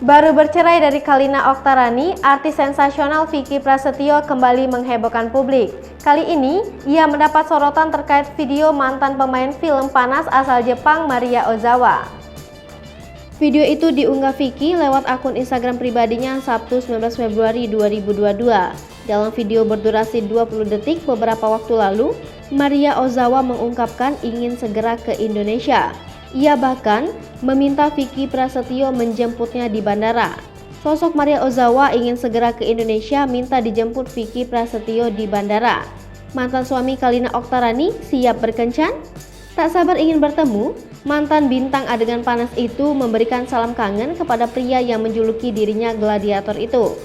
Baru bercerai dari Kalina Oktarani, artis sensasional Vicky Prasetyo kembali menghebohkan publik. Kali ini, ia mendapat sorotan terkait video mantan pemain film panas asal Jepang Maria Ozawa. Video itu diunggah Vicky lewat akun Instagram pribadinya Sabtu 19 Februari 2022. Dalam video berdurasi 20 detik beberapa waktu lalu, Maria Ozawa mengungkapkan ingin segera ke Indonesia. Ia bahkan meminta Vicky Prasetyo menjemputnya di bandara. Sosok Maria Ozawa ingin segera ke Indonesia minta dijemput Vicky Prasetyo di bandara. Mantan suami Kalina Oktarani siap berkencan? Tak sabar ingin bertemu, mantan bintang adegan panas itu memberikan salam kangen kepada pria yang menjuluki dirinya gladiator itu.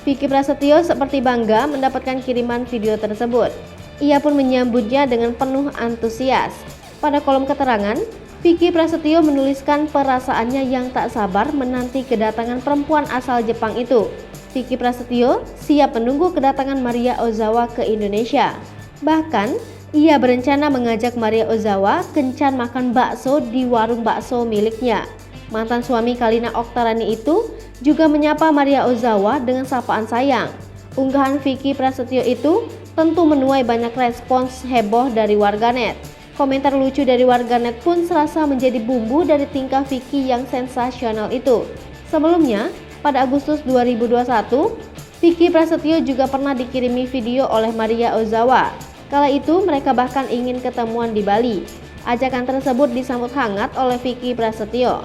Vicky Prasetyo seperti bangga mendapatkan kiriman video tersebut. Ia pun menyambutnya dengan penuh antusias. Pada kolom keterangan, Vicky Prasetyo menuliskan perasaannya yang tak sabar menanti kedatangan perempuan asal Jepang itu. Vicky Prasetyo siap menunggu kedatangan Maria Ozawa ke Indonesia. Bahkan, ia berencana mengajak Maria Ozawa kencan makan bakso di warung bakso miliknya. Mantan suami Kalina Oktarani itu juga menyapa Maria Ozawa dengan sapaan sayang. Unggahan Vicky Prasetyo itu tentu menuai banyak respons heboh dari warganet. Komentar lucu dari warganet pun serasa menjadi bumbu dari tingkah Vicky yang sensasional itu. Sebelumnya, pada Agustus 2021, Vicky Prasetyo juga pernah dikirimi video oleh Maria Ozawa. Kala itu mereka bahkan ingin ketemuan di Bali. Ajakan tersebut disambut hangat oleh Vicky Prasetyo.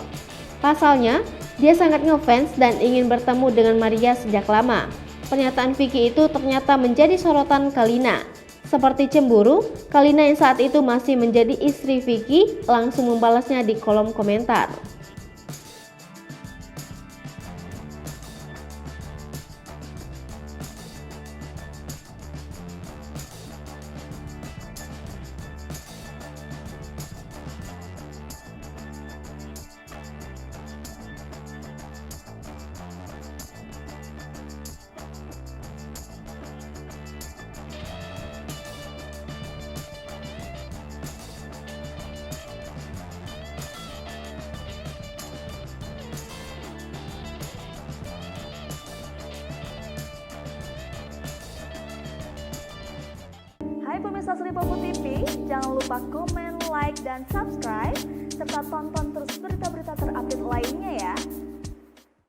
Pasalnya, dia sangat ngefans dan ingin bertemu dengan Maria sejak lama. Pernyataan Vicky itu ternyata menjadi sorotan Kalina. Seperti cemburu, Kalina yang saat itu masih menjadi istri Vicky langsung membalasnya di kolom komentar. Hai pemirsa Sri Popo TV, jangan lupa komen, like, dan subscribe, serta tonton terus berita-berita terupdate